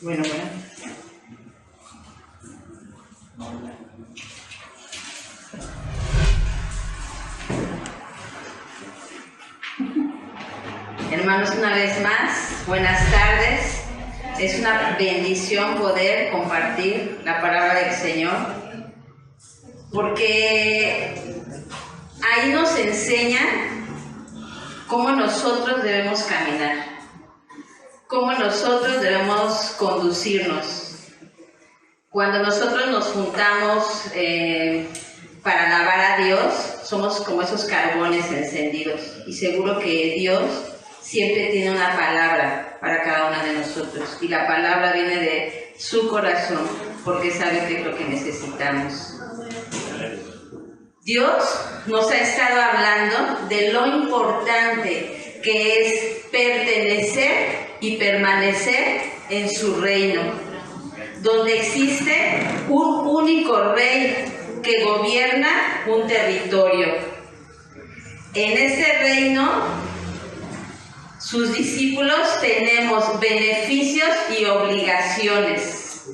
Bueno. Hermanos, una vez más, buenas tardes. Es una bendición poder compartir la palabra del Señor, porque ahí nos enseña cómo nosotros debemos caminar, cómo nosotros debemos conducirnos. Cuando nosotros nos juntamos para alabar a Dios, somos como esos carbones encendidos, y seguro que Dios siempre tiene una palabra para cada uno de nosotros, y la palabra viene de su corazón, porque sabe que es lo que necesitamos. Dios nos ha estado hablando de lo importante que es pertenecer y permanecer en su reino, donde existe un único rey que gobierna un territorio. En este reino, sus discípulos tenemos beneficios y obligaciones.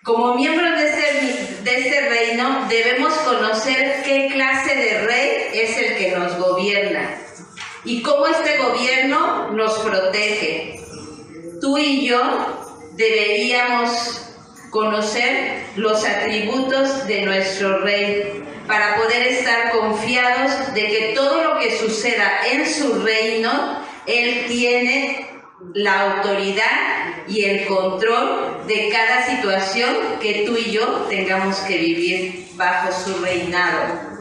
Como miembros de este reino, debemos conocer qué clase de rey es el que nos gobierna y cómo este gobierno nos protege. Tú y yo deberíamos conocer los atributos de nuestro rey para poder estar confiados de que todo lo que suceda en su reino, Él tiene la autoridad y el control de cada situación que tú y yo tengamos que vivir bajo su reinado.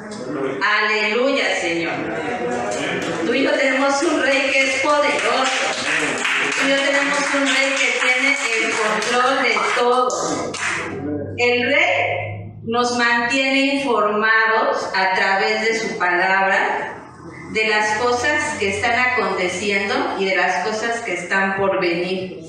Aleluya, Señor. Tú y yo tenemos un rey que es poderoso. Tú y yo tenemos un rey que tiene el control de todo. El rey nos mantiene informados a través de su palabra de las cosas que están aconteciendo y de las cosas que están por venir.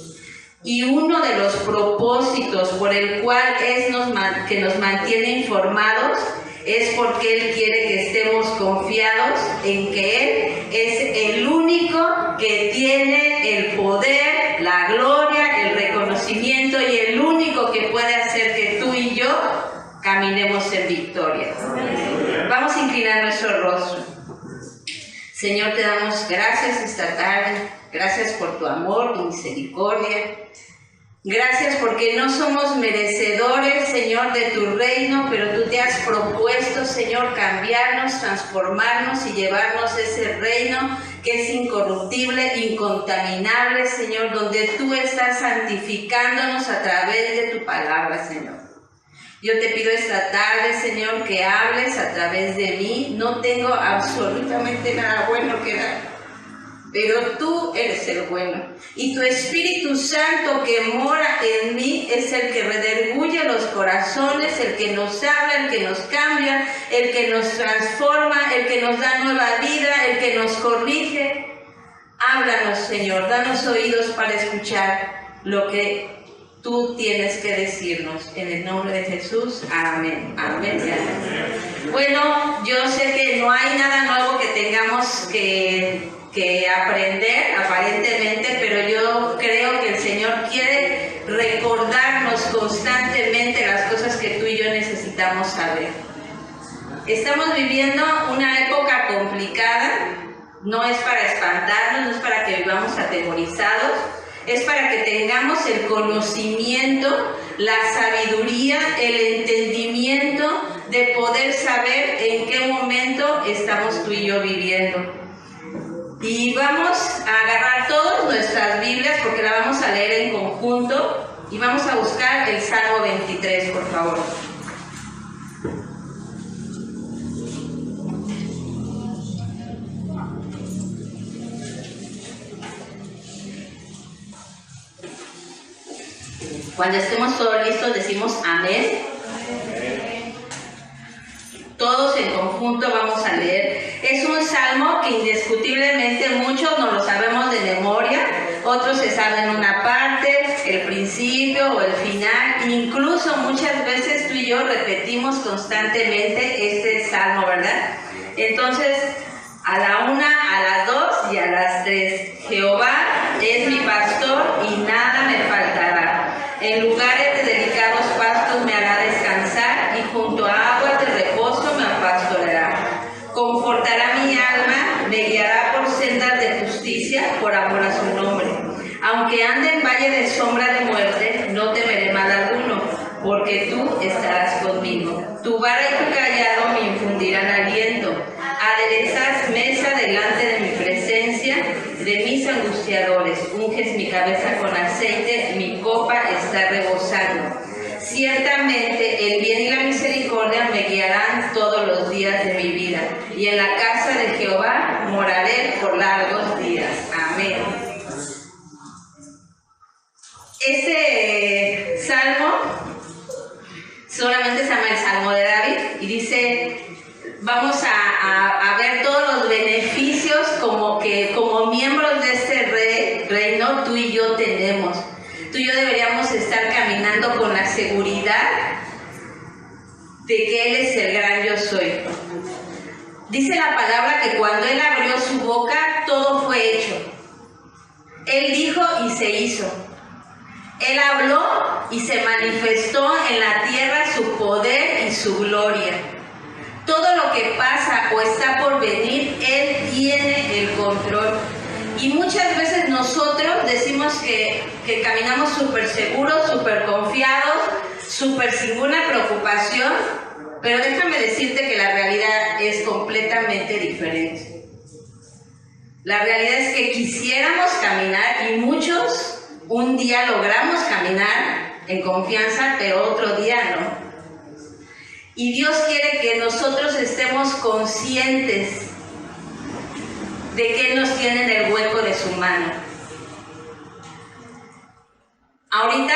Y uno de los propósitos por el cual que nos mantiene informados es porque Él quiere que estemos confiados en que Él es el único que tiene el poder, la gloria, el reconocimiento, y el único que puede hacer que tú y yo caminemos en victoria. Vamos a inclinar nuestro rostro. Señor, te damos gracias esta tarde. Gracias por tu amor, tu misericordia. Gracias porque no somos merecedores, Señor, de tu reino, pero tú te has propuesto, Señor, cambiarnos, transformarnos y llevarnos a ese reino que es incorruptible, incontaminable, Señor, donde tú estás santificándonos a través de tu palabra, Señor. Yo te pido esta tarde, Señor, que hables a través de mí. No tengo absolutamente nada bueno que dar, pero tú eres el bueno. Y tu Espíritu Santo que mora en mí es el que redarguye los corazones, el que nos habla, el que nos cambia, el que nos transforma, el que nos da nueva vida, el que nos corrige. Háblanos, Señor, danos oídos para escuchar lo que tú tienes que decirnos. En el nombre de Jesús, amén. Amén. Bueno, yo sé que no hay nada nuevo que tengamos que aprender, aparentemente, pero yo creo que el Señor quiere recordarnos constantemente las cosas que tú y yo necesitamos saber. Estamos viviendo una época complicada. No es para espantarnos, no es para que vivamos atemorizados. Es para que tengamos el conocimiento, la sabiduría, el entendimiento de poder saber en qué momento estamos tú y yo viviendo. Y vamos a agarrar todas nuestras Biblias porque la vamos a leer en conjunto y vamos a buscar el Salmo 23, por favor. Cuando estemos todos listos decimos amén. Todos en conjunto vamos a leer. Es un salmo que indiscutiblemente muchos no lo sabemos de memoria, otros se saben una principio o el final. Incluso muchas veces tú y yo repetimos constantemente este salmo, ¿verdad? Entonces, a la 1, a las 2 y a las 3. Jehová es mi pastor y nada me faltará. En lugares de delicados pastos me hará descansar y junto a aguas de reposo me pastoreará. Confortará mi alma, me guiará por sendas de justicia por amor a su nombre. Aunque ande en valle de sombra de muerte, no temeré mal alguno, porque tú estarás conmigo. Tu vara y tu callado me infundirán aliento. Aderezas mesa delante de mi presencia, de mis angustiadores. Unges mi cabeza con aceite, mi copa está rebosando. Ciertamente el bien y la misericordia me guiarán todos los días de mi vida, y en la casa de Jehová moraré por largos días. Amén. Este salmo solamente se llama el Salmo de David y dice, vamos a ver todos los beneficios como miembros de este reino tú y yo tenemos. Tú y yo deberíamos estar caminando con la seguridad de que Él es el gran yo soy. Dice la palabra que cuando Él abrió su boca, todo fue hecho. Él dijo y se hizo. Él habló y se manifestó en la tierra su poder y su gloria. Todo lo que pasa o está por venir, Él tiene el control. Y muchas veces nosotros decimos que caminamos súper seguros, súper confiados, súper sin ninguna preocupación, pero déjame decirte que la realidad es completamente diferente. La realidad es que quisiéramos caminar y muchos un día logramos caminar en confianza, pero otro día no. Y Dios quiere que nosotros estemos conscientes de que Él nos tiene en el hueco de su mano. Ahorita,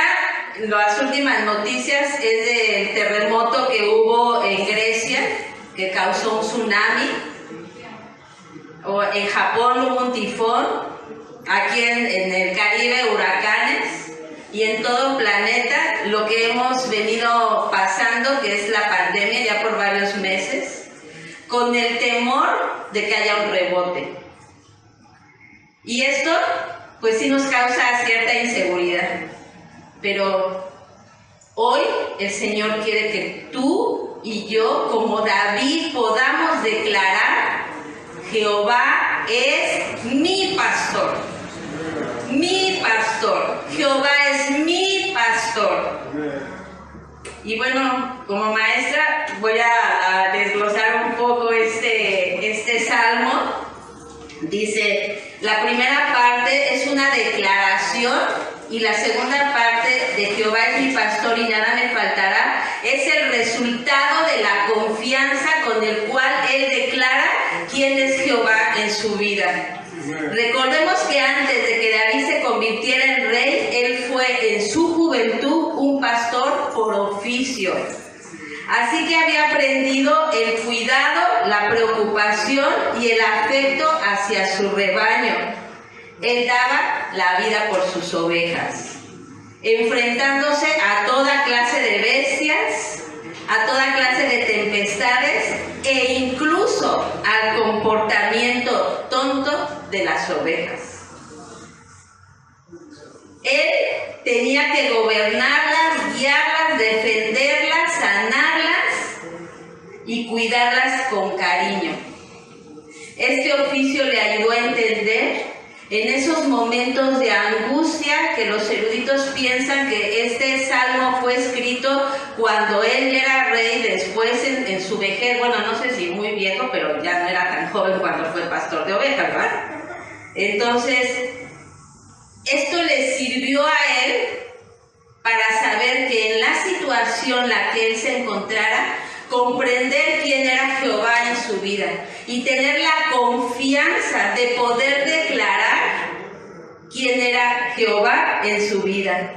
las últimas noticias es del terremoto que hubo en Grecia, que causó un tsunami. O en Japón hubo un tifón. Aquí en el Caribe, huracanes. Y en todo el planeta, lo que hemos venido pasando, que es la pandemia ya por varios meses, con el temor de que haya un rebote. Y esto, pues sí nos causa cierta inseguridad. Pero hoy el Señor quiere que tú y yo, como David, podamos declarar: Jehová es mi pastor. Mi pastor. Jehová es mi pastor. Y bueno, como maestra voy a desglosar un poco este salmo. Dice, la primera parte es una declaración y la segunda parte de Jehová es mi pastor y nada me faltará es el resultado de la confianza con el cual él declara quién es Jehová en su vida. Recordemos que antes de que David se convirtiera en rey, él fue en su juventud un pastor por oficio. Así que había aprendido el cuidado, la preocupación y el afecto hacia su rebaño. Él daba la vida por sus ovejas, enfrentándose a toda clase de bestias, a toda clase de tempestades e incluso al comportamiento tonto de las ovejas. Él tenía que gobernarlas, guiarlas, defenderlas, sanarlas y cuidarlas con cariño. Este oficio le ayudó a entender en esos momentos de angustia que los eruditos piensan que este salmo fue escrito cuando él era rey, después en su vejez, bueno, no sé si muy viejo, pero ya no era tan joven cuando fue pastor de ovejas, ¿verdad? Entonces, esto le sirvió a él para saber que en la situación en la que él se encontrara, comprender quién era Jehová en su vida y tener la confianza de poder declarar quién era Jehová en su vida.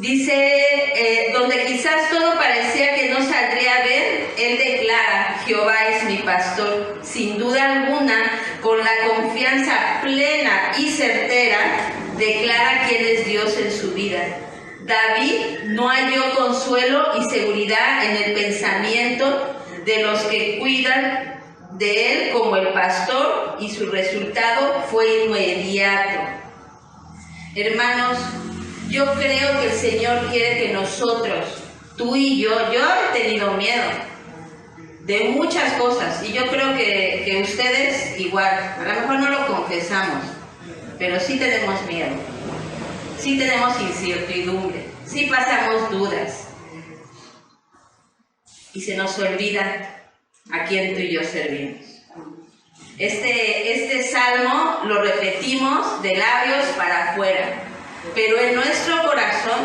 Dice, donde quizás todo parecía que no saldría bien, él declara, Jehová es mi pastor. Sin duda alguna, con la confianza plena y certera, declara quién es Dios en su vida. David no halló consuelo y seguridad en el pensamiento de los que cuidan de él como el pastor, y su resultado fue inmediato. Hermanos, yo creo que el Señor quiere que nosotros, tú y yo he tenido miedo de muchas cosas, y yo creo que ustedes igual. A lo mejor no lo confesamos, pero sí tenemos miedo, sí tenemos incertidumbre, sí pasamos dudas, y se nos olvida a quién tú y yo servimos. Este salmo lo repetimos de labios para afuera, pero en nuestro corazón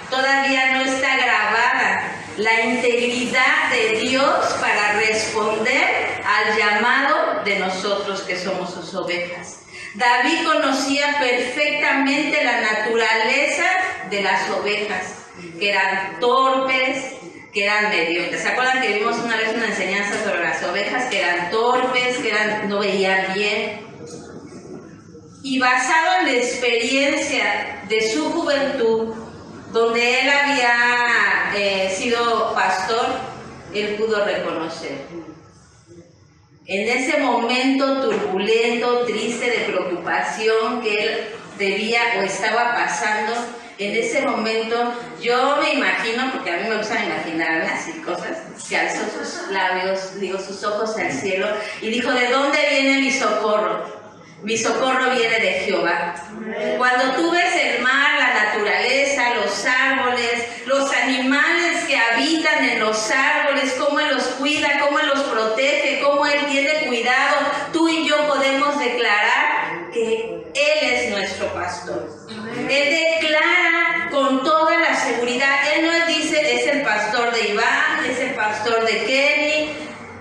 todavía no está grabada la integridad de Dios para responder al llamado de nosotros que somos sus ovejas. David conocía perfectamente la naturaleza de las ovejas, que eran torpes, que eran mediocres. ¿Se acuerdan que vimos una vez una enseñanza sobre las ovejas que eran torpes, que no veían bien? Y basado en la experiencia de su juventud, donde él había sido pastor, él pudo reconocer. En ese momento turbulento, triste, de preocupación que él debía o estaba pasando, en ese momento yo me imagino, porque a mí me gusta imaginarme así cosas, que alzó sus labios, sus ojos al cielo y dijo: ¿de dónde viene mi socorro? Mi socorro viene de Jehová. Cuando tú ves el mar, la naturaleza, los árboles, los animales que habitan en los árboles, cómo Él los cuida, cómo Él los protege, cómo Él tiene cuidado, tú y yo podemos declarar que Él es nuestro pastor. Él declara con toda la seguridad. Él no dice: es el pastor de Iván, es el pastor de Kenny.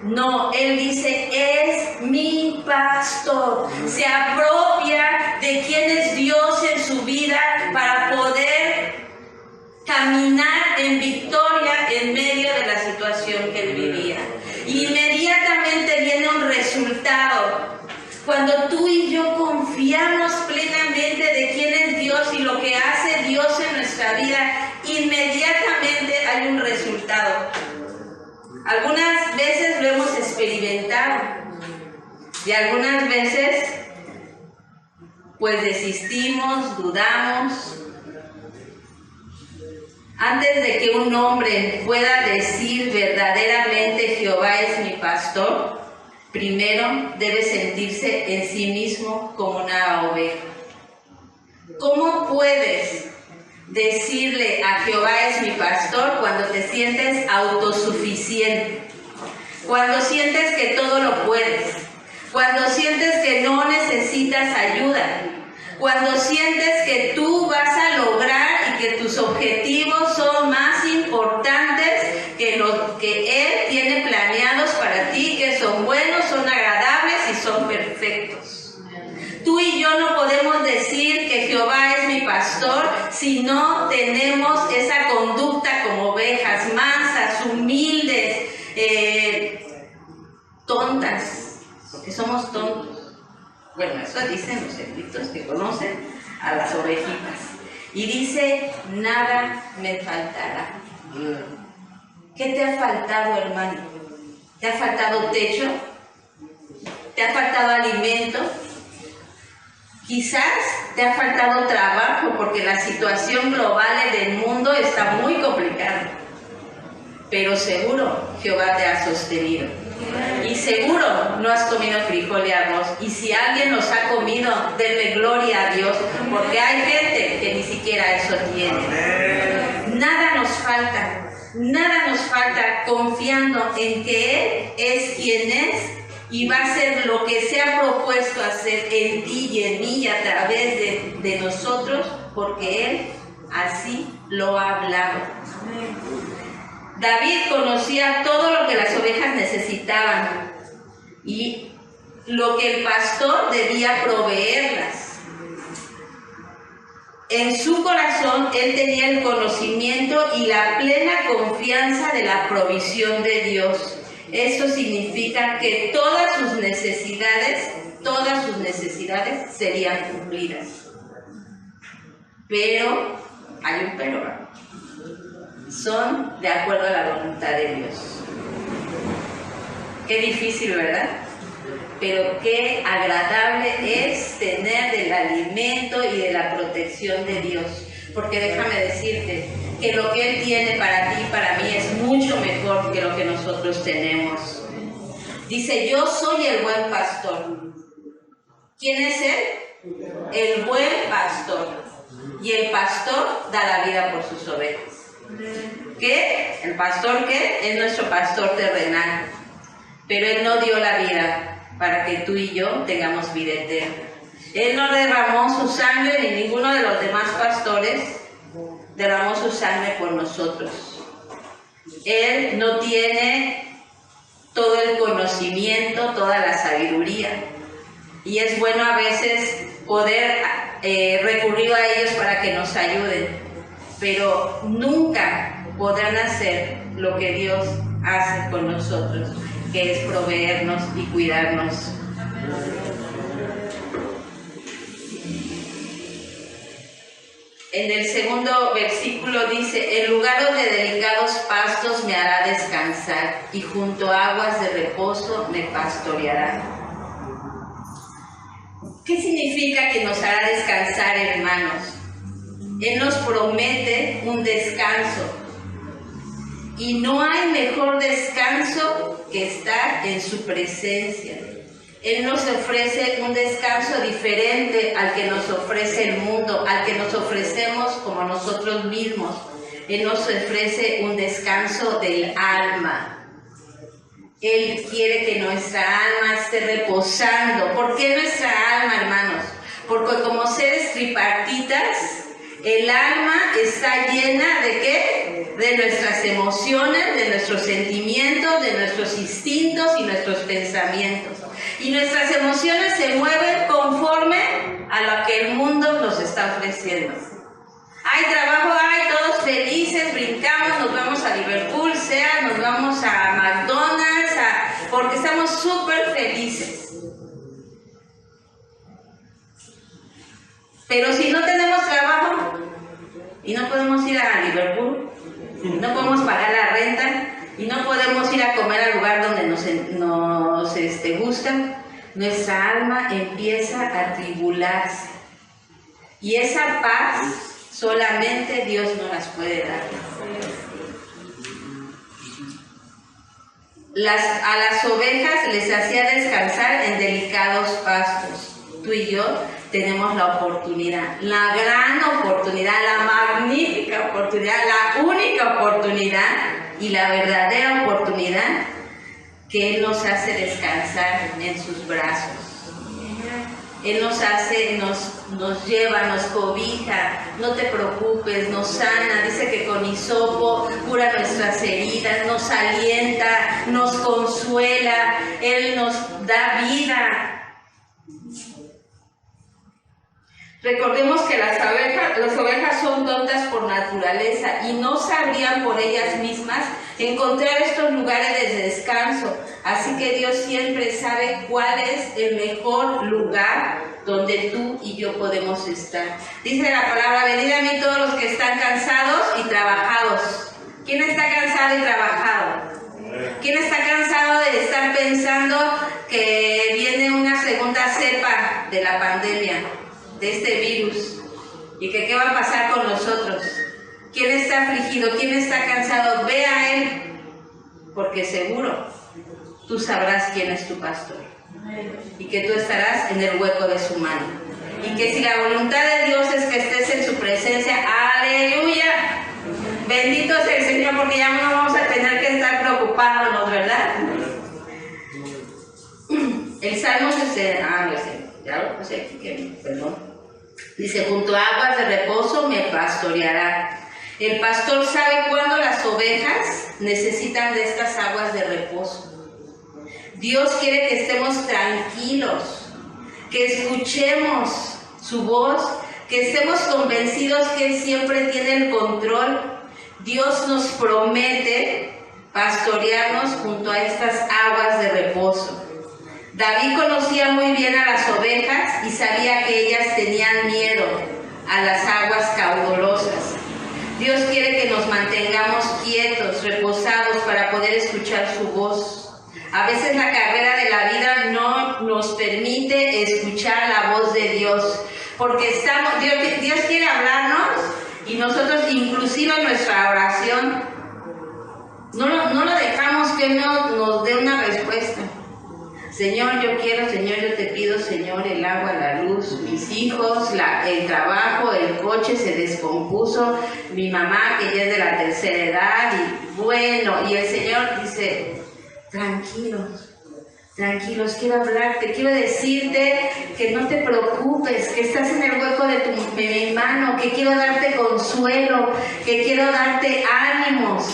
No, Él dice: es mi pastor. Se apropia de quién es Dios en su vida para poder caminar en victoria en medio de la situación que él vivía. Inmediatamente viene un resultado. Cuando tú y yo confiamos plenamente de quién es Dios y lo que hace Dios en nuestra vida, inmediatamente hay un resultado. Algunas veces lo hemos experimentado y algunas veces pues desistimos, dudamos. Antes de que un hombre pueda decir verdaderamente Jehová es mi pastor, primero debe sentirse en sí mismo como una oveja. ¿Cómo puedes decirle a Jehová es mi pastor cuando te sientes autosuficiente? Cuando sientes que todo lo puedes, cuando sientes que no necesitas ayuda, cuando sientes que tú vas a lograr y que tus objetivos son más importantes que los que Él tiene planeados para ti, que son buenos, son agradables y son perfectos. Tú y yo no podemos decir que Jehová es mi pastor si no tenemos esa conducta como ovejas mansas, humildes, tontas, porque somos tontos. Bueno, eso dicen los escritos que conocen a las ovejitas. Y dice: nada me faltará. ¿Qué te ha faltado, hermano? ¿Te ha faltado techo? ¿Te ha faltado alimento? Quizás te ha faltado trabajo porque la situación global del mundo está muy complicada. Pero seguro Jehová te ha sostenido. Y seguro no has comido frijol y arroz. Y si alguien los ha comido, denle gloria a Dios, porque hay gente que ni siquiera eso tiene. Nada nos falta confiando en que Él es quien es y va a hacer lo que se ha propuesto hacer en ti y en mí y a través de nosotros, porque Él así lo ha hablado. David conocía todo lo que las ovejas necesitaban y lo que el pastor debía proveerlas. En su corazón él tenía el conocimiento y la plena confianza de la provisión de Dios. Eso significa que todas sus necesidades serían cumplidas. Pero hay un pero, ¿verdad? Son de acuerdo a la voluntad de Dios. Qué difícil, ¿verdad? Pero qué agradable es tener del alimento y de la protección de Dios. Porque déjame decirte que lo que Él tiene para ti y para mí es mucho mejor que lo que nosotros tenemos. Dice, yo soy el buen pastor. ¿Quién es Él? El buen pastor. Y el pastor da la vida por sus ovejas. ¿Qué? ¿El pastor qué? Es nuestro pastor terrenal. Pero Él no dio la vida para que tú y yo tengamos vida eterna. Él no derramó su sangre, ni ninguno de los demás pastores derramó su sangre por nosotros. Él no tiene todo el conocimiento, toda la sabiduría. Y es bueno a veces poder recurrir a ellos para que nos ayuden. Pero nunca podrán hacer lo que Dios hace con nosotros, que es proveernos y cuidarnos. En el segundo versículo dice, en lugar donde delicados pastos me hará descansar, y junto a aguas de reposo me pastoreará. ¿Qué significa que nos hará descansar, hermanos? Él nos promete un descanso. Y no hay mejor descanso que estar en su presencia. Él nos ofrece un descanso diferente al que nos ofrece el mundo, al que nos ofrecemos como nosotros mismos. Él nos ofrece un descanso del alma. Él quiere que nuestra alma esté reposando. ¿Por qué nuestra alma, hermanos? Porque como seres tripartitas, el alma está llena ¿de qué? De nuestras emociones, de nuestros sentimientos, de nuestros instintos y nuestros pensamientos. Y nuestras emociones se mueven conforme a lo que el mundo nos está ofreciendo. Hay trabajo, hay todos felices, brincamos, nos vamos a Liverpool, nos vamos a McDonald's, porque estamos súper felices. Pero si no tenemos trabajo y no podemos ir a Liverpool, no podemos pagar la renta y no podemos ir a comer al lugar donde nos gusta, nuestra alma empieza a atribularse. Y esa paz solamente Dios nos las puede dar. A las ovejas les hacía descansar en delicados pastos. Tú y yo tenemos la oportunidad, la gran oportunidad, la magnífica oportunidad, la única oportunidad y la verdadera oportunidad que Él nos hace descansar en sus brazos. Él nos hace, nos lleva, nos cobija, no te preocupes, nos sana, dice que con hisopo cura nuestras heridas, nos alienta, nos consuela, Él nos da vida. Recordemos que las ovejas son tontas por naturaleza y no sabrían por ellas mismas encontrar estos lugares de descanso. Así que Dios siempre sabe cuál es el mejor lugar donde tú y yo podemos estar. Dice la palabra, venid a mí todos los que están cansados y trabajados. ¿Quién está cansado y trabajado? ¿Quién está cansado de estar pensando que viene una segunda cepa de la pandemia, de este virus, y que qué va a pasar con nosotros? ¿Quién está afligido? ¿Quién está cansado? Ve a Él, porque seguro tú sabrás quién es tu pastor y que tú estarás en el hueco de su mano, y que si la voluntad de Dios es que estés en su presencia, aleluya, bendito sea el Señor, porque ya no vamos a tener que estar preocupándonos, ¿verdad? El Salmo dice, junto a aguas de reposo me pastoreará. El pastor sabe cuándo las ovejas necesitan de estas aguas de reposo. Dios quiere que estemos tranquilos, que escuchemos su voz, que estemos convencidos que Él siempre tiene el control. Dios nos promete pastorearnos junto a estas aguas de reposo. David conocía muy bien a las ovejas y sabía que ellas tenían miedo a las aguas caudalosas. A veces la carrera de la vida no nos permite escuchar la voz de Dios, porque Dios quiere hablarnos y nosotros inclusive en nuestra oración no lo dejamos que Él nos dé una respuesta. Señor, yo quiero, Señor, yo te pido, Señor, el agua, la luz, mis hijos, el trabajo, el coche se descompuso, mi mamá que ya es de la tercera edad, y bueno, y el Señor dice, tranquilos, quiero hablarte, quiero decirte que no te preocupes, que estás en el hueco de mi mano, que quiero darte consuelo, que quiero darte ánimos,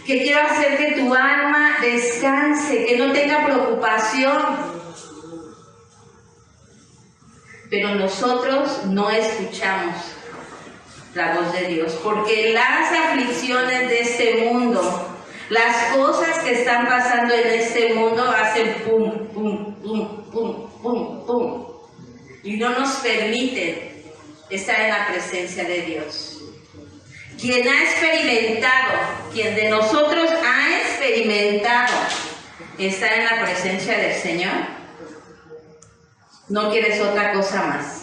que quiero hacer que tu alma descanse, que no tenga preocupación. Pero nosotros no escuchamos la voz de Dios, porque las aflicciones de este mundo, las cosas que están pasando en este mundo hacen pum, pum, pum, pum, pum, pum, y no nos permiten estar en la presencia de Dios. Quien ha experimentado, quien de nosotros ha experimentado estar en la presencia del Señor, no quieres otra cosa más.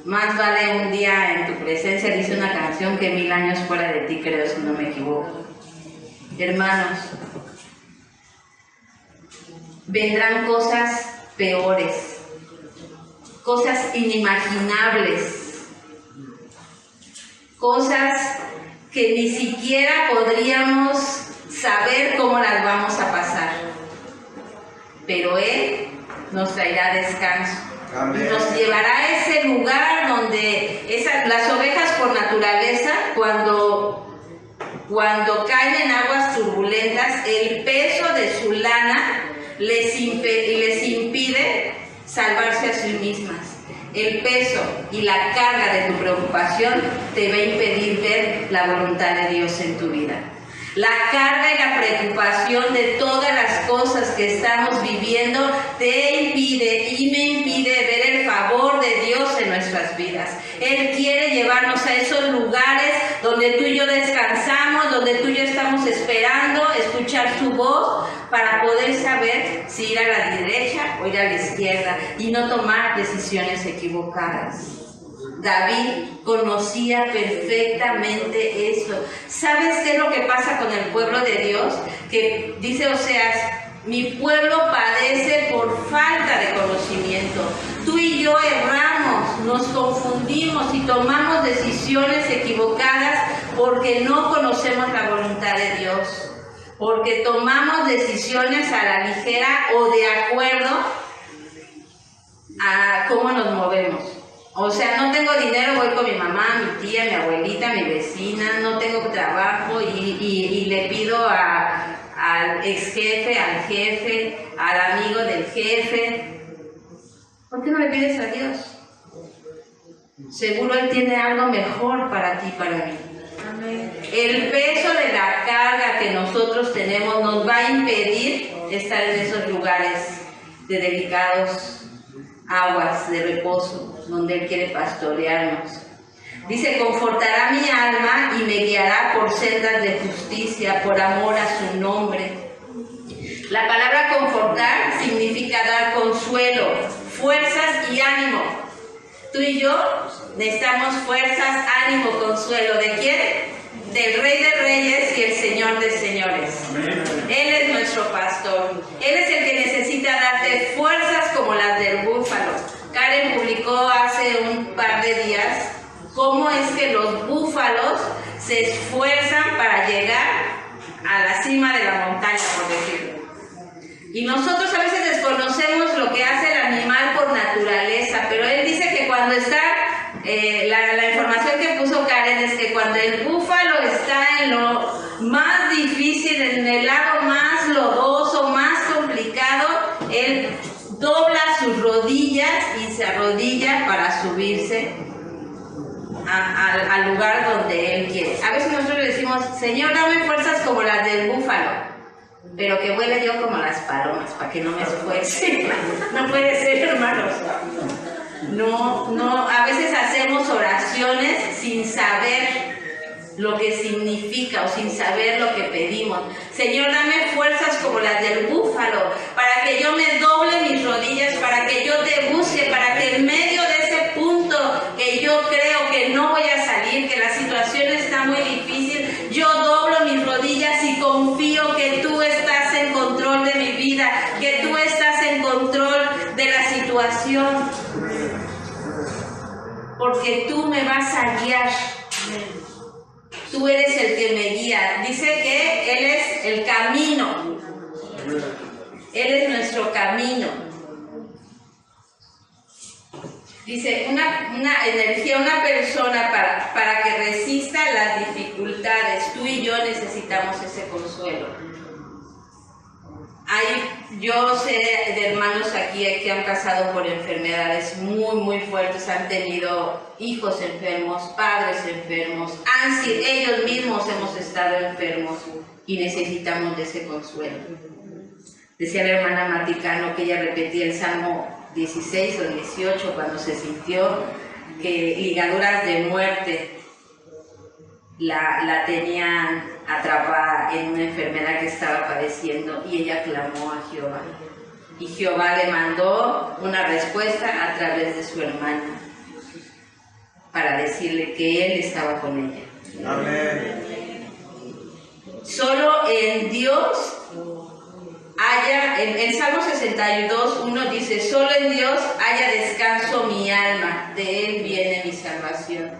Más vale un día en tu presencia, dice una canción, que 1000 años fuera de ti, creo, si no me equivoco. Hermanos, vendrán cosas peores, cosas inimaginables, cosas que ni siquiera podríamos saber cómo las vamos a pasar. Pero Él nos traerá descanso. Amén. Nos llevará a ese lugar donde las ovejas por naturaleza, cuando caen en aguas turbulentas, el peso de su lana les impide salvarse a sí mismas. El peso y la carga de tu preocupación te va a impedir ver la voluntad de Dios en tu vida. La carga y la preocupación de todas las cosas que estamos viviendo te impide y me impide ver el favor de Dios en nuestras vidas. Él quiere llevarnos a esos lugares donde tú y yo descansamos, donde tú y yo estamos esperando escuchar su voz para poder saber si ir a la derecha o ir a la izquierda y no tomar decisiones equivocadas. David conocía perfectamente eso. ¿Sabes qué es lo que pasa con el pueblo de Dios? Que dice Oseas, mi pueblo padece por falta de conocimiento. Tú y yo erramos, nos confundimos y tomamos decisiones equivocadas porque no conocemos la voluntad de Dios. Porque tomamos decisiones a la ligera o de acuerdo a cómo nos movemos. O sea, no tengo dinero, voy con mi mamá, mi tía, mi abuelita, mi vecina, no tengo trabajo y le pido al ex jefe, al jefe, al amigo del jefe. ¿Por qué no le pides a Dios? Seguro Él tiene algo mejor para ti y para mí. Amén. El peso de la carga que nosotros tenemos nos va a impedir estar en esos lugares de delicados aguas de reposo, donde Él quiere pastorearnos. Dice, confortará mi alma y me guiará por sendas de justicia, por amor a su nombre. La palabra confortar significa dar consuelo, fuerzas y ánimo. Tú y yo necesitamos fuerzas, ánimo, consuelo. ¿De quién? Del Rey de Reyes y el Señor de Señores. Amén. Él es nuestro pastor. Él es el que necesita darte fuerzas como las del búfalo. Karen publicó hace un par de días cómo es que los búfalos se esfuerzan para llegar a la cima de la montaña, por decirlo. Y nosotros a veces desconocemos lo que hace el animal por naturaleza, pero él dice que cuando está, la información que puso Karen es que cuando el búfalo está en lo más difícil, en el lado más lodoso, más complicado, él dobla sus rodillas y se arrodilla para subirse al lugar donde Él quiere. A veces nosotros le decimos, Señor, dame fuerzas como las del búfalo, pero que vuele yo como las palomas, para que no me esfuerce. No puede ser, hermanos. No, a veces hacemos oraciones sin saber lo que significa o sin saber lo que pedimos. Señor, dame fuerzas como las del búfalo, para que yo me doble mis rodillas, para que yo te busque, para que en medio de ese punto que yo creo que no voy a salir, que la situación está muy difícil, yo doblo mis rodillas y confío que tú estás en control de mi vida, que tú estás en control de la situación, porque tú me vas a guiar. Tú eres el que me guía. Dice que Él es el camino. Él es nuestro camino. Dice, una energía, una persona para que resista las dificultades. Tú y yo necesitamos ese consuelo. Yo sé de hermanos aquí que han pasado por enfermedades muy, muy fuertes, han tenido hijos enfermos, padres enfermos, ellos mismos hemos estado enfermos y necesitamos de ese consuelo. Decía la hermana Maticano que ella repetía el Salmo 16 o 18 cuando se sintió que ligaduras de muerte la tenían atrapada en una enfermedad que estaba padeciendo y ella clamó a Jehová. Y Jehová le mandó una respuesta a través de su hermana para decirle que Él estaba con ella. Amén. Solo en Dios haya, en Salmo 62:1 dice, solo en Dios haya descanso mi alma, de Él viene mi salvación.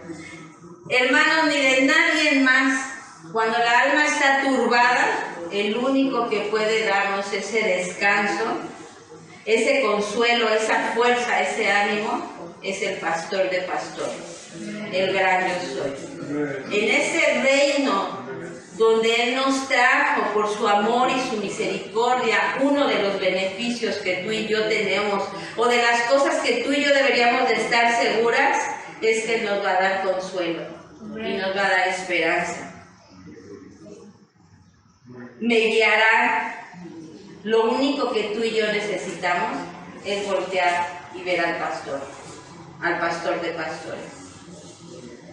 Hermanos, ni de nadie más. Cuando la alma está turbada, el único que puede darnos ese descanso, ese consuelo, esa fuerza, ese ánimo, es el pastor de pastores, el gran yo soy. En ese reino donde Él nos trajo por su amor y su misericordia, uno de los beneficios que tú y yo tenemos, o de las cosas que tú y yo deberíamos de estar seguras, es que Él nos va a dar consuelo y nos va a dar esperanza. Me guiará. Lo único que tú y yo necesitamos es voltear y ver al pastor de pastores.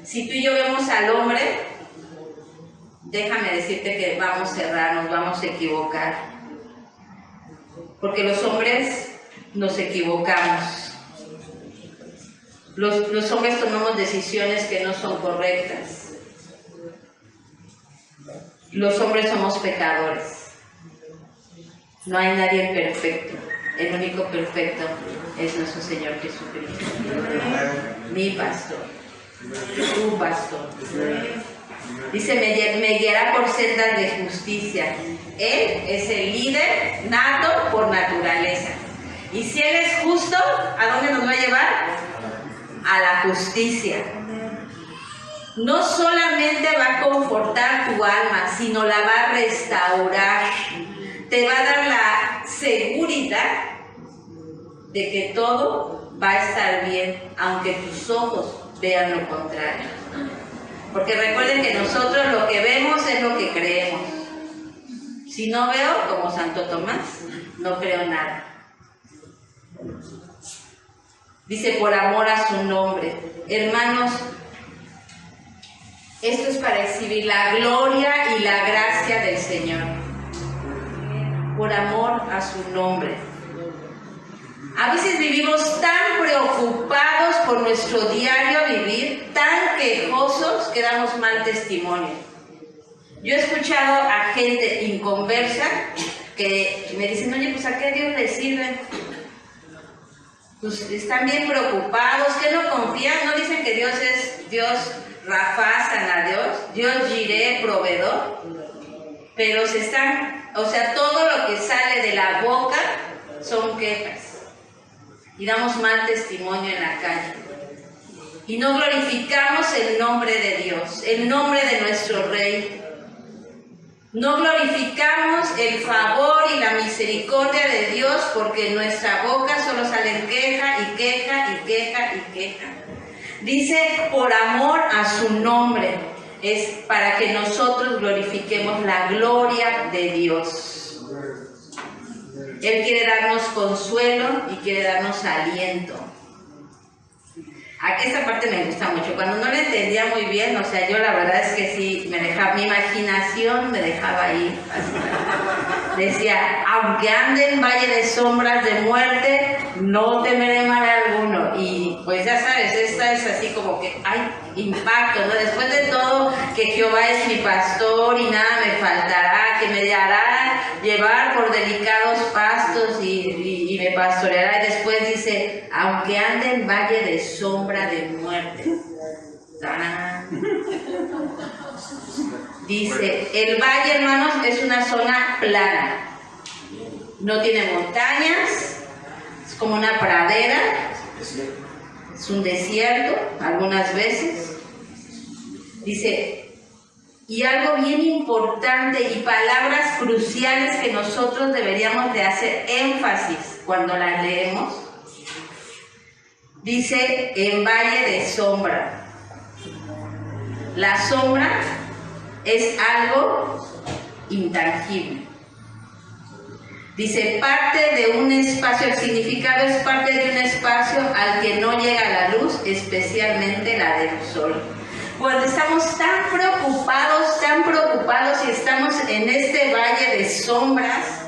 Si tú y yo vemos al hombre, déjame decirte que vamos a errar, nos vamos a equivocar. Porque los hombres nos equivocamos. Los hombres tomamos decisiones que no son correctas. Los hombres somos pecadores. No hay nadie perfecto. El único perfecto es nuestro Señor Jesucristo. Mi pastor. Tu pastor. Dice, me guiará por sendas de justicia. Él es el líder nato por naturaleza. Y si Él es justo, ¿a dónde nos va a llevar? A la justicia. No solamente va a confortar tu alma, sino la va a restaurar. Te va a dar la seguridad de que todo va a estar bien, aunque tus ojos vean lo contrario. Porque recuerden que nosotros lo que vemos es lo que creemos. Si no veo, como Santo Tomás, no creo nada. Dice, por amor a su nombre. Hermanos, esto es para exhibir la gloria y la gracia del Señor. Por amor a su nombre. A veces vivimos tan preocupados por nuestro diario vivir, tan quejosos, que damos mal testimonio. Yo he escuchado a gente inconversa que me dicen, oye, pues ¿a qué Dios le sirve? Pues están bien preocupados, que no confían, no dicen que Dios es Dios Rafa, sana Dios Jiré, proveedor, pero todo lo que sale de la boca son quejas. Y damos mal testimonio en la calle. Y no glorificamos el nombre de Dios, el nombre de nuestro Rey. No glorificamos el favor y la misericordia de Dios porque en nuestra boca solo salen queja y queja y queja y queja. Dice, por amor a su nombre, es para que nosotros glorifiquemos la gloria de Dios. Él quiere darnos consuelo y quiere darnos aliento. Esta parte me gusta mucho. Cuando no la entendía muy bien, o sea, yo la verdad es que sí, mi imaginación me dejaba ahí. Decía, aunque ande en valle de sombras de muerte, no temeré mal alguno. Y pues ya sabes, esta es así como que hay impacto, ¿no? Después de todo, que Jehová es mi pastor y nada me faltará, que me hará llevar por delicados pastos y me pastoreará. Y después dice, aunque ande en valle de sombra de muerte. Dice, el valle, hermanos, es una zona plana. No tiene montañas, es como una pradera, es un desierto, algunas veces. Dice, y algo bien importante y palabras cruciales que nosotros deberíamos de hacer énfasis cuando las leemos. Dice, en valle de sombra. La sombra es algo intangible. Dice, parte de un espacio, el significado es parte de un espacio al que no llega la luz, especialmente la del sol. Cuando estamos tan preocupados y estamos en este valle de sombras,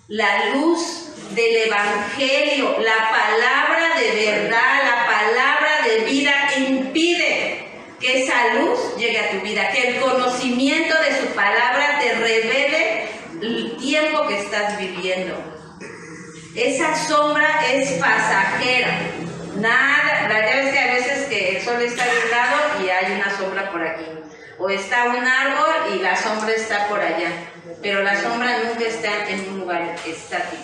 la luz del Evangelio, la palabra de verdad, la palabra de vida impide que esa luz llegue a tu vida, que el conocimiento de su palabra te revele el tiempo que estás viviendo. Esa sombra es pasajera. Nada, la verdad es que a veces que el sol está de un lado y hay una sombra por aquí. O está un árbol y la sombra está por allá. Pero la sombra nunca está en un lugar estático.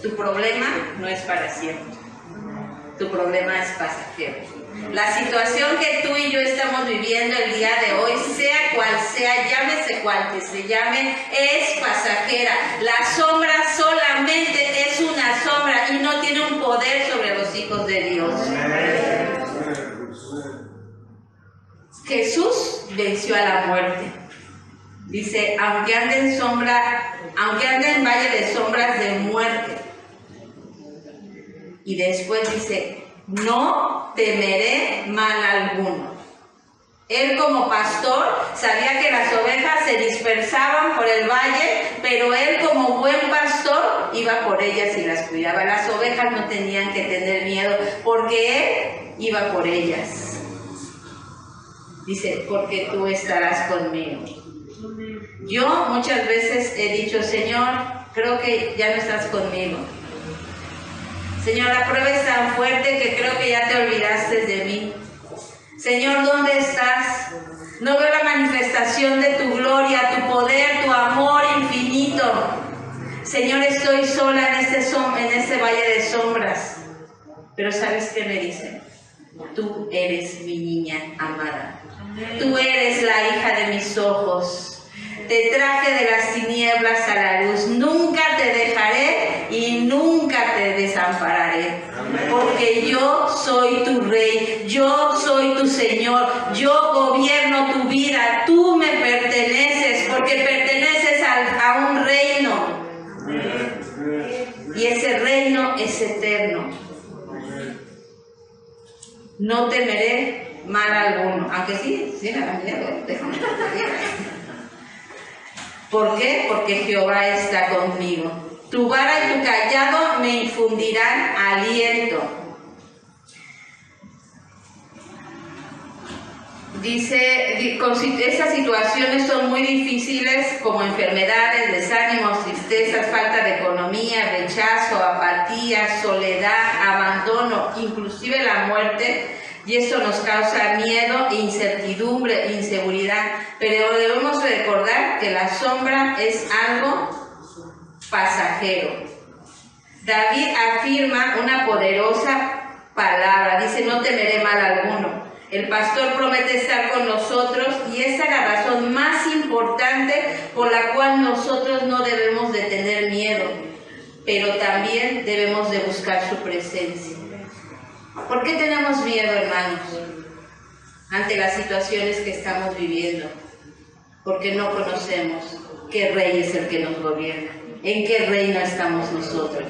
Tu problema no es para siempre. Tu problema es pasajero. La situación que tú y yo estamos viviendo el día de hoy, sea cual sea, llámese cual que se llame, es pasajera. La sombra solamente es una sombra y no tiene un poder sobre los hijos de Dios. Jesús venció a la muerte. Dice, aunque ande en valle de sombras de muerte. Y después dice, no temeré mal alguno. Él como pastor sabía que las ovejas se dispersaban por el valle, pero él como buen pastor iba por ellas y las cuidaba. Las ovejas no tenían que tener miedo porque él iba por ellas. Dice, porque tú estarás conmigo. Yo muchas veces he dicho, Señor, creo que ya no estás conmigo. Señor, la prueba es tan fuerte que creo que ya te olvidaste de mí. Señor, ¿dónde estás? No veo la manifestación de tu gloria, tu poder, tu amor infinito. Señor, estoy sola en este valle de sombras. Pero ¿sabes qué me dicen? Tú eres mi niña amada. Tú eres la hija de mis ojos. Te traje de las tinieblas a la luz. Nunca te dejaré y nunca te desampararé. Porque yo soy tu rey, yo soy tu Señor, yo gobierno tu vida. Tú me perteneces porque perteneces a un reino. Y ese reino es eterno. No temeré mal alguno. Aunque sí me da miedo. Déjame decir. ¿Por qué? Porque Jehová está conmigo. Tu vara y tu cayado me infundirán aliento. Dice, estas situaciones son muy difíciles, como enfermedades, desánimos, tristezas, falta de economía, rechazo, apatía, soledad, abandono, inclusive la muerte. Y esto nos causa miedo, incertidumbre, inseguridad. Pero debemos recordar que la sombra es algo pasajero. David afirma una poderosa palabra. Dice, no temeré mal alguno. El pastor promete estar con nosotros y esa es la razón más importante por la cual nosotros no debemos de tener miedo. Pero también debemos de buscar su presencia. ¿Por qué tenemos miedo, hermanos, ante las situaciones que estamos viviendo? Porque no conocemos qué rey es el que nos gobierna, en qué reino estamos nosotros.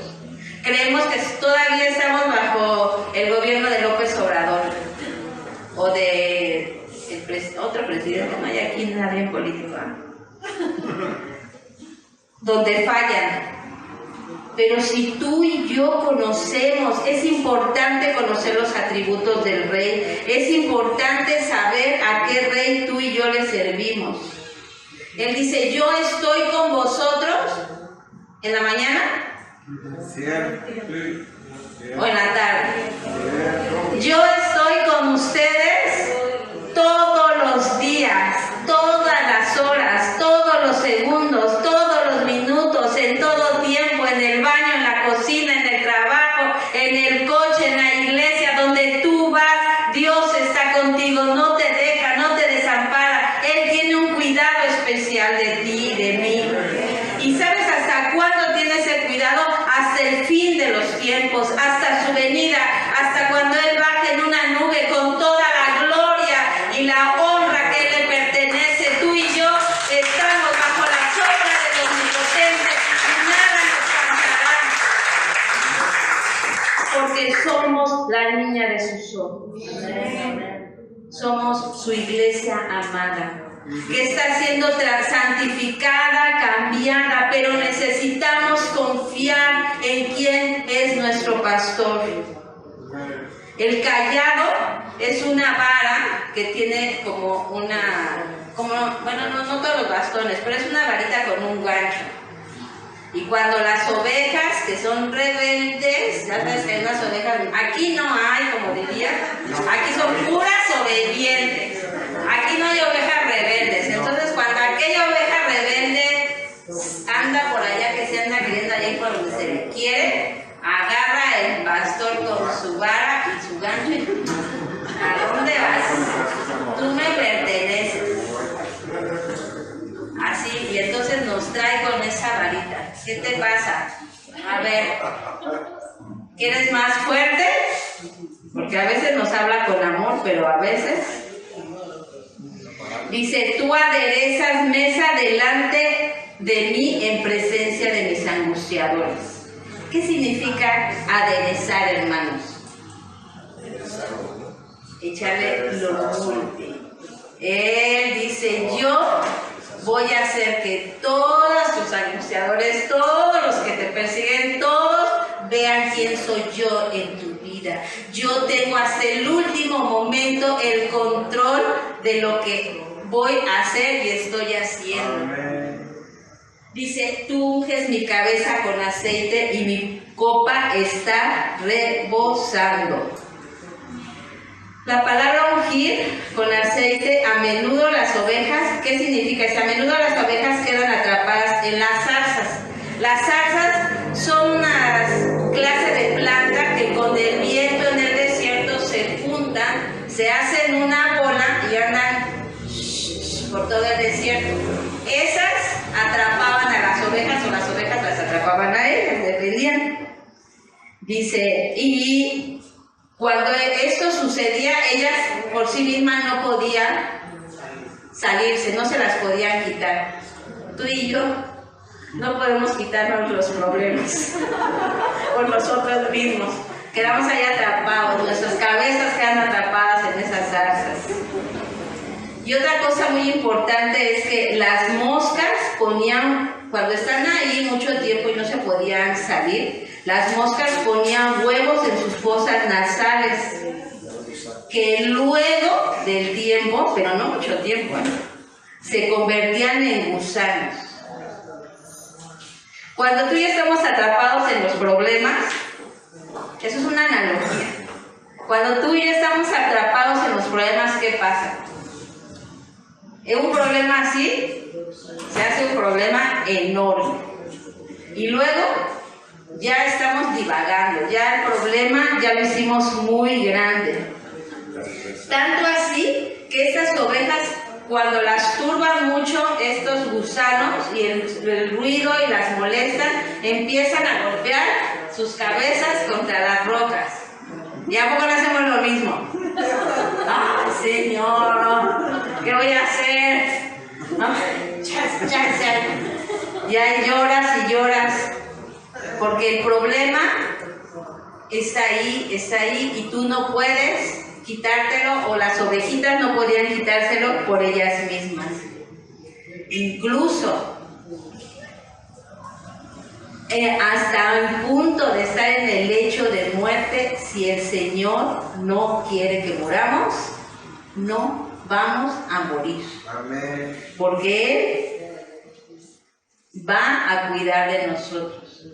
Creemos que todavía estamos bajo el gobierno de López Obrador o de otro presidente, no hay aquí nadie político, donde fallan. Pero si tú y yo conocemos, es importante conocer los atributos del rey, es importante saber a qué rey tú y yo le servimos. Él dice, yo estoy con vosotros en la mañana o en la tarde. Yo estoy con ustedes todos los días, todas las horas, todos los segundos, todos los minutos, en todo tiempo, en el baño, en la cocina, en el trabajo, en el coche, en la iglesia, donde tú vas, Dios está contigo, no te deja, no te desampara. Él tiene un cuidado especial de ti y de mí. ¿Y sabes hasta cuándo tiene ese cuidado? Hasta el fin de los tiempos, hasta su venida, hasta cuando Él baje en una nube con toda la gloria y la honra que le pertenece. Tú y yo estamos bajo la sombra del Omnipotente y nada nos faltará, porque somos la niña de sus ojos. Somos su iglesia amada, que está siendo santificada, cambiada, pero necesitamos confiar en quién es nuestro pastor. El cayado es una vara que tiene bueno, no todos los bastones, pero es una varita con un gancho. Y cuando las ovejas, que son rebeldes, ya sabes que hay unas ovejas, aquí no hay, como diría, aquí son puras obedientes. Aquí no hay ovejas rebeldes. Entonces, cuando aquella oveja rebelde anda por allá, que se anda queriendo allá por donde se le quiere, agarra el pastor con su vara y su gancho y ¿a dónde vas? Tú me perteneces. Así, y entonces nos trae con esa varita. ¿Qué te pasa? A ver, ¿quieres más fuerte? Porque a veces nos habla con amor, pero a veces dice, tú aderezas mesa delante de mí en presencia de mis angustiadores. ¿Qué significa aderezar, hermanos? Echarle lo dulce. Él dice, yo voy a hacer que todos tus angustiadores, todos los que te persiguen, todos vean quién soy yo en tu vida. Yo tengo hasta el último momento el control de lo que voy a hacer y estoy haciendo. Dice, tú unges mi cabeza con aceite y mi copa está rebosando. La palabra ungir con aceite, a menudo las ovejas, ¿qué significa esto? A menudo las ovejas quedan atrapadas en las zarzas. Las zarzas son una clase de planta que con el viento en el desierto se juntan, se hacen una bola y andan por todo el desierto. Esas atrapaban a las ovejas o las ovejas las atrapaban a ellas, dependían. Dice, y cuando esto sucedía, ellas por sí mismas no podían salirse, no se las podían quitar. Tú y yo no podemos quitarnos los problemas por nosotros mismos. Quedamos ahí atrapados, nuestras cabezas quedan atrapadas en esas zarzas. Y otra cosa muy importante es que las moscas ponían, cuando están ahí mucho tiempo y no se podían salir, las moscas ponían huevos en sus fosas nasales, que luego del tiempo, pero no mucho tiempo, se convertían en gusanos. Cuando tú y yo estamos atrapados en los problemas, eso es una analogía. Cuando tú y yo estamos atrapados en los problemas, ¿qué pasa? En un problema así, se hace un problema enorme. Y luego ya estamos divagando, ya el problema ya lo hicimos muy grande. Tanto así que estas ovejas, cuando las turban mucho estos gusanos y el ruido y las molestan, empiezan a golpear sus cabezas contra las rocas. ¿Y a poco no hacemos lo mismo? ¡Ay, Señor! ¿Qué voy a hacer? Ya lloras y lloras, porque el problema está ahí y tú no puedes quitártelo, o las ovejitas no podían quitárselo por ellas mismas. Incluso hasta el punto de estar en el lecho de muerte, si el Señor no quiere que muramos, no vamos a morir. Amén. Porque Él va a cuidar de nosotros.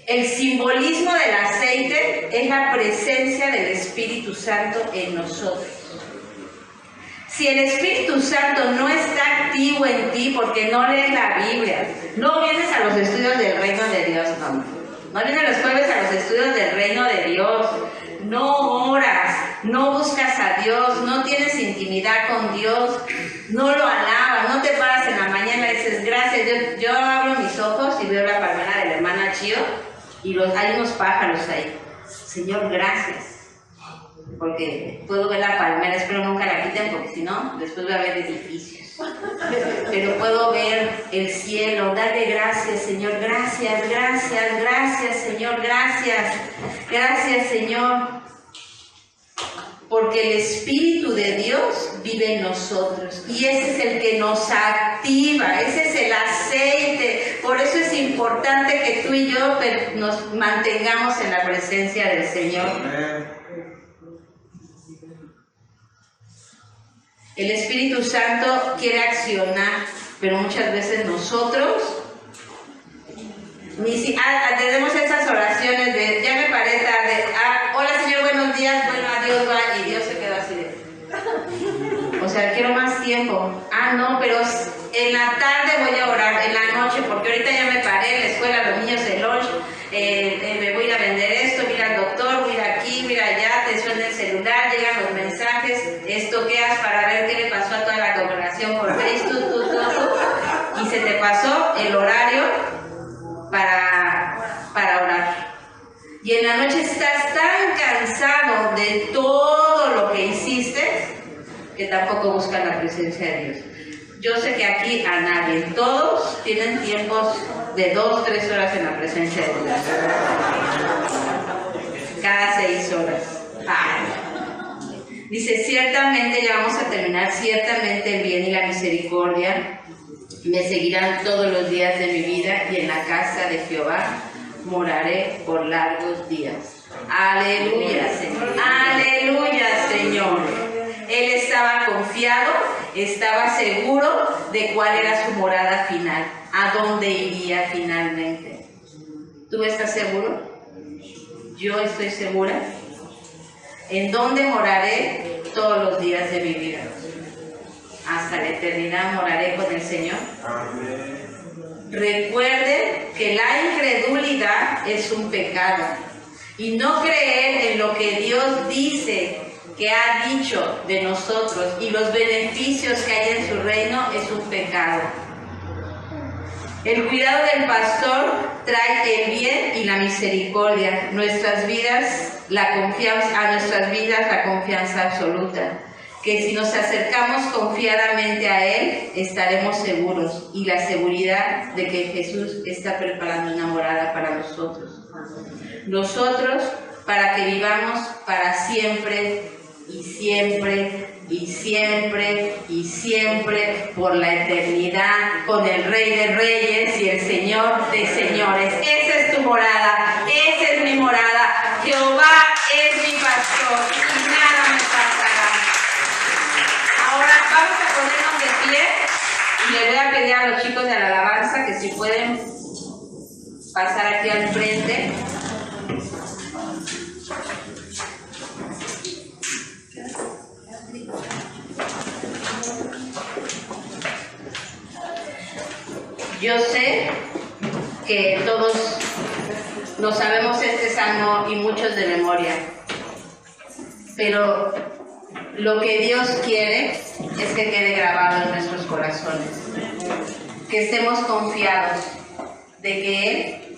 El simbolismo del aceite es la presencia del Espíritu Santo en nosotros. Si el Espíritu Santo no está activo en ti porque no lees la Biblia, no vienes a los estudios del reino de Dios, no vienes los jueves a los estudios del reino de Dios, no oras, no buscas a Dios, no tienes intimidad con Dios, no lo alabas, no te paras en la mañana y dices gracias. Yo abro mis ojos y veo la palmera de la hermana Chío y hay unos pájaros ahí. Señor, gracias. Porque puedo ver la palmera, espero nunca la quiten porque si no, después voy a ver edificios. Pero puedo ver el cielo, darle gracias, Señor, gracias, gracias, gracias, Señor, gracias, gracias, Señor. Porque el Espíritu de Dios vive en nosotros y ese es el que nos activa, ese es el aceite. Por eso es importante que tú y yo nos mantengamos en la presencia del Señor. El Espíritu Santo quiere accionar, pero muchas veces nosotros tenemos esas oraciones de ya me paré tarde, hola Señor, buenos días, bueno, adiós, va, y Dios se quedó así de, o sea, quiero más tiempo. No, pero en la tarde voy a orar, en la noche, porque ahorita ya me paré en la escuela, los niños el lunch, me voy a ir a vender esto, voy a ir al doctor, voy a ir aquí, voy a ir allá, te suena el celular, llegan los mensajes, estoqueas para ver qué le pasó a toda la congregación por Facebook, y se te pasó el horario para orar. Y en la noche estás tan cansado de todo lo que hiciste que tampoco buscas la presencia de Dios. Yo sé que aquí a nadie, todos tienen tiempos de 2-3 horas en la presencia de Dios. Cada 6 horas. Dice, ciertamente, ya vamos a terminar, ciertamente el bien y la misericordia me seguirán todos los días de mi vida y en la casa de Jehová moraré por largos días. Aleluya, Señor. Aleluya, Señor. Él estaba confiado, estaba seguro de cuál era su morada final, a dónde iría finalmente. ¿Tú estás seguro? Yo estoy segura. ¿En dónde moraré todos los días de mi vida? Hasta la eternidad moraré con el Señor. Recuerden que la incredulidad es un pecado y no creer en lo que Dios dice que ha dicho de nosotros y los beneficios que hay en su reino es un pecado. El cuidado del pastor trae el bien y la misericordia, nuestras vidas, a nuestras vidas la confianza absoluta, que si nos acercamos confiadamente a Él, estaremos seguros y la seguridad de que Jesús está preparando una morada para nosotros. Nosotros, para que vivamos para siempre y siempre y siempre y siempre por la eternidad con el Rey de Reyes y el Señor de Señores. Esa es tu morada, esa es mi morada. Jehová es mi pastor y nada me faltará. Ahora vamos a ponernos de pie y le voy a pedir a los chicos de la alabanza que si pueden pasar aquí al frente. Yo sé que todos no sabemos este salmo y muchos de memoria, pero lo que Dios quiere es que quede grabado en nuestros corazones, que estemos confiados de que Él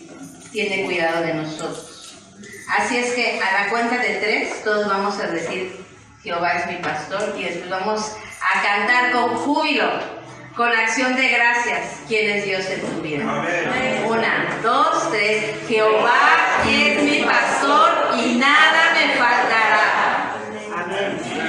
tiene cuidado de nosotros. Así es que a la cuenta de 3 todos vamos a decir Jehová es mi pastor y después vamos a cantar con júbilo Con acción de gracias, ¿quién es Dios en tu vida? Amén. 1, 2, 3. Jehová es mi pastor y nada me faltará. Amén.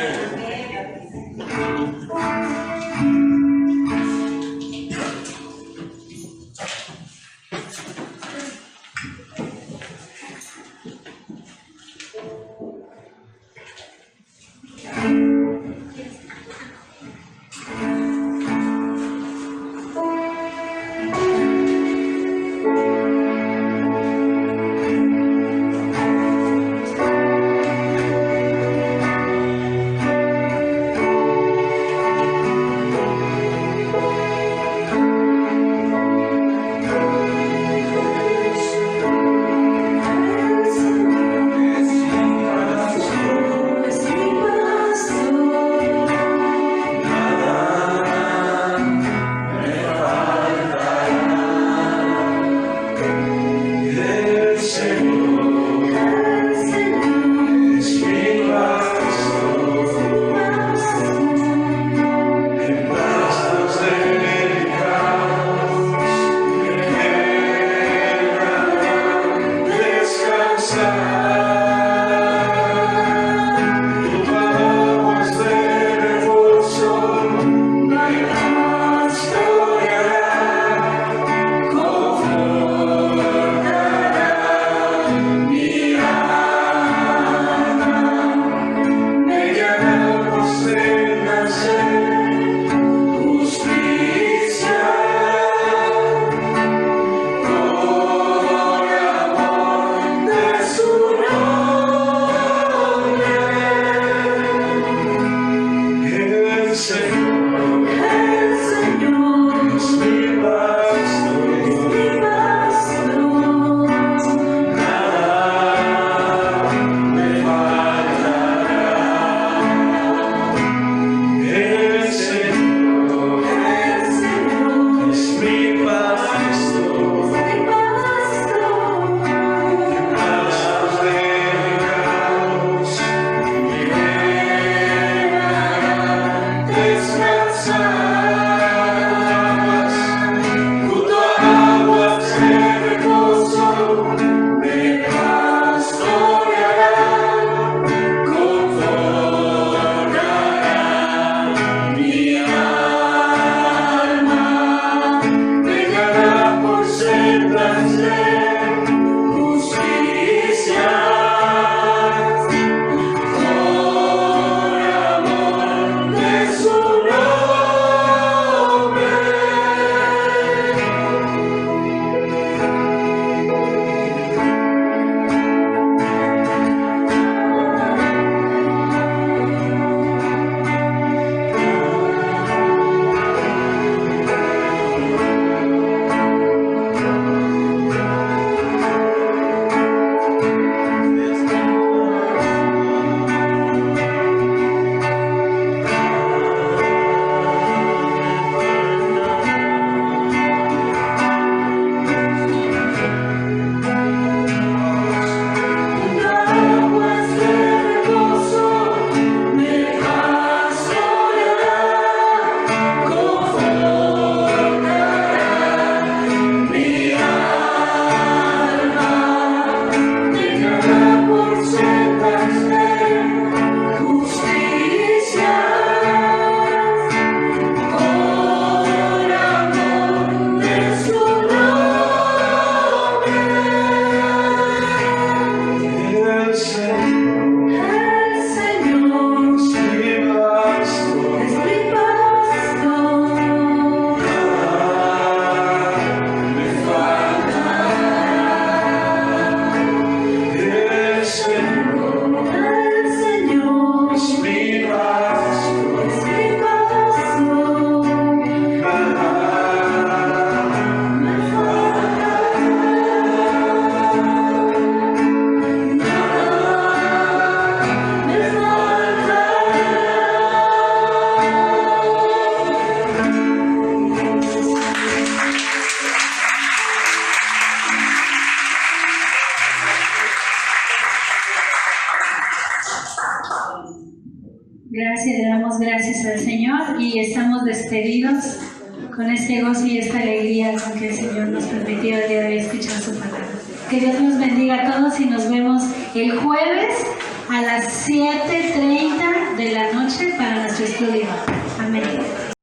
Gracias, le damos gracias al Señor y estamos despedidos con este gozo y esta alegría con que el Señor nos permitió el día de hoy escuchar su palabra. Que Dios nos bendiga a todos y nos vemos el jueves a las 7:30 de la noche para nuestro estudio. Amén.